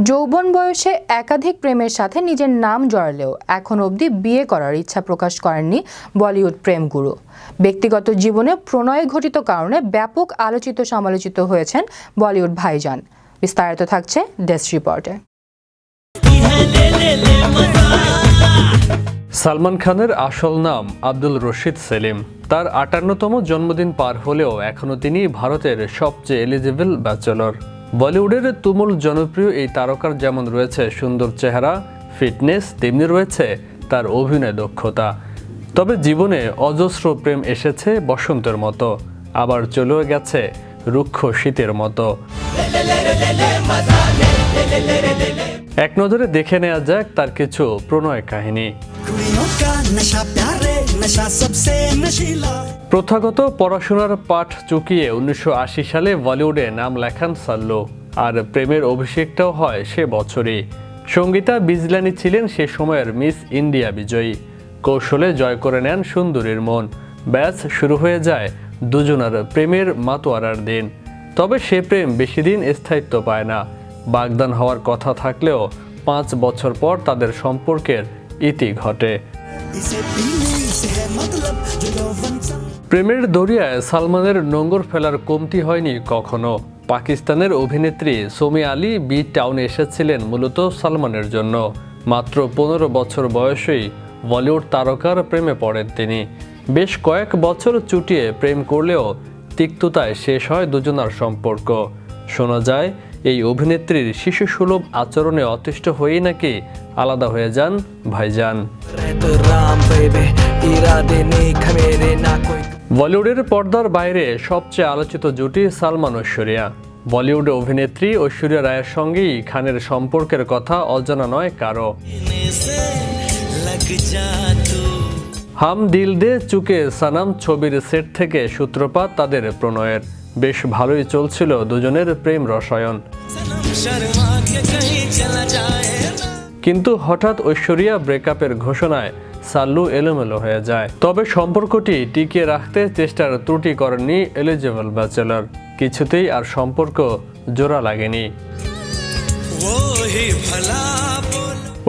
যৌবন বয়সে একাধিক প্রেমের সাথে নিজের নাম জড়ালেও এখন অবধি বিয়ে করার ইচ্ছা প্রকাশ করেননি বলিউড প্রেম গুরু। ব্যক্তিগত জীবনে প্রণয় ঘটিত কারণে ব্যাপক আলোচিত সমালোচিত হয়েছেন বলিউড ভাইজান। বিস্তারিত থাকছে ডেস্ক রিপোর্টে। সালমান খানের আসল নাম আব্দুল রশিদ সেলিম। তার ৫৮তম জন্মদিন পার হলেও এখনও তিনি ভারতের সবচেয়ে এলিজিবল ব্যাচেলর। বলিউডের তুমুল জনপ্রিয় এই তারকার যেমন রয়েছে সুন্দর চেহারা, ফিটনেস, তেমনি রয়েছে তার অভিনয় দক্ষতা। তবে জীবনে অজস্র প্রেম এসেছে বসন্তের মতো, আবার চলেও গেছে রুক্ষ শীতের মতো। এক নজরে দেখে নেওয়া যাক তার কিছু প্রণয় কাহিনী। প্রথাগত পড়াশোনার পাঠ চুকিয়ে ১৯৮০ সালে বলিউডে নাম লেখান সাল্লু, আর প্রেমের অভিষেকটাও হয় সে বছরই। সঙ্গীতা বিজলানি ছিলেন সে সময়ের মিস ইন্ডিয়া বিজয়ী। কৌশলে জয় করে নেন সুন্দরীর মন। ব্যাস শুরু হয়ে যায় দুজনার প্রেমের মাতোয়ারার দিন। তবে সে প্রেম বেশি দিন স্থায়িত্ব পায় না। বাগদান হওয়ার কথা থাকলেও ৫ বছর পর তাদের সম্পর্কের ইতি ঘটে। প্রেমের দরিয়ায় সালমানের নোঙর ফেলার কমতি হয়নি কখনো। পাকিস্তানের অভিনেত্রী সোমি আলী বি টাউনে এসেছিলেন মূলত সালমানের জন্য। মাত্র ১৫ বছর বয়সেই বলিউড তারকার প্রেমে পড়েন তিনি। বেশ কয়েক বছর চুটিয়ে প্রেম করলেও তিক্ততায় শেষ হয় দুজনার সম্পর্ক। শোনা যায় এই অভিনেত্রীর শিশুসুলভ আচরণে অতিষ্ঠ হয়েই নাকি আলাদা হয়ে যান ভাইজান। বলিউডের পর্দার বাইরে সবচেয়ে আলোচিত জুটি সালমান ঐশ্বরিয়া। বলিউড অভিনেত্রী ঐশ্বরিয়া রায়ের সঙ্গেই খানের সম্পর্কের কথা অজানা নয় কারো। হাম দিল দে চুকে সনম ছবির সেট থেকে সূত্রপাত তাদের প্রণয়ের। বেশ ভালোই চলছিল দুজনের প্রেম রসায়ন। কিন্তু হঠাৎ ঐশ্বরিয়া ব্রেকআপের ঘোষণায় সাল্লু এলোমেলো হয়ে যায়। তবে সম্পর্কটি টিকিয়ে রাখতে চেষ্টার ত্রুটি করেননি এলিজিবল ব্যাচেলর। কিছুতেই আর সম্পর্ক জোড়া লাগেনি।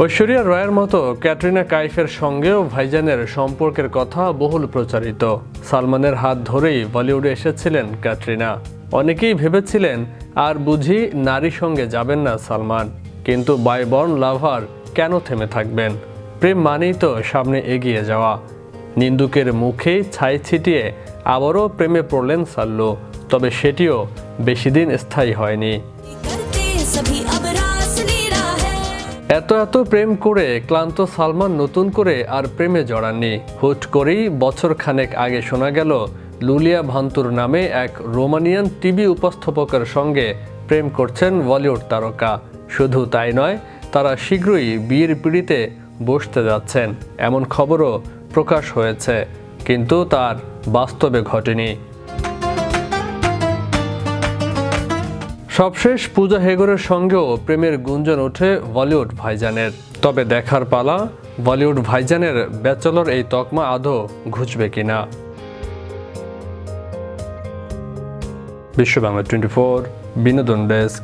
ঐশ্বরিয়া রায়ের মতো ক্যাটরিনা কাইফের সঙ্গেও ভাইজানের সম্পর্কের কথা বহুল প্রচারিত। সালমানের হাত ধরেই বলিউডে এসেছিলেন ক্যাটরিনা। অনেকেই ভেবেছিলেন আর বুঝি নারী সঙ্গে যাবেন না সালমান, কিন্তু বাই বর্ন লাভার কেন থেমে থাকবেন? প্রেম মানেই তো সামনে এগিয়ে যাওয়া। নিন্দুকের মুখে ছাই ছিটিয়ে আবারও প্রেমে পড়লেন সাল্লু, তবে সেটিও বেশি দিন স্থায়ী হয়নি। এত প্রেম করে ক্লান্ত সালমান নতুন করে আর প্রেমে জড়াননি। হুট করেই বছর খানেক আগে শোনা গেল লুলিয়া ভান্তুর নামে এক রোমানিয়ান টিভি উপস্থাপকের সঙ্গে প্রেম করছেন বলিউড তারকা। শুধু তাই নয়, তারা শীঘ্রই বিয়ের পিঁড়িতে বসতে যাচ্ছেন, এমন খবরও প্রকাশ হয়েছে, কিন্তু তার বাস্তবে ঘটেনি। সবশেষ পূজা হেগড়ের সঙ্গেও প্রেমের গুঞ্জন ওঠে বলিউড ভাইজানের। তবে দেখার পালা বলিউড ভাইজানের ব্যাচেলর এই তকমা আদৌ ঘুচবে কিনা। বিশ্ব বাংলা 24 বিনোদন ডেস্ক।